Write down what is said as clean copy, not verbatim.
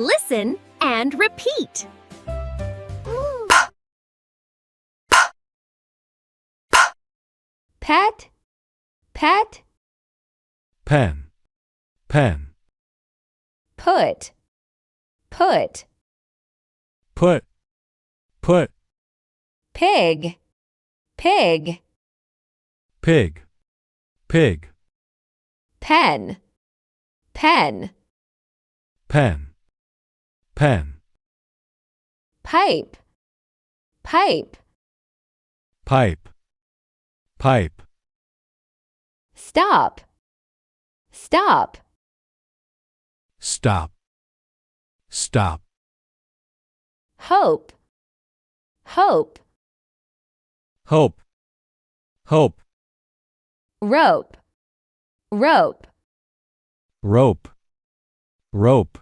Listen and repeat. Pet, pet, pen, pen, put, put, put, put, pig, pig, pig, pig, pen, pen, pen, pen, pipe, pipe, pipe, pipe, stop, stop, stop, stop, hope, hope, hope, hope, rope, rope, rope, rope,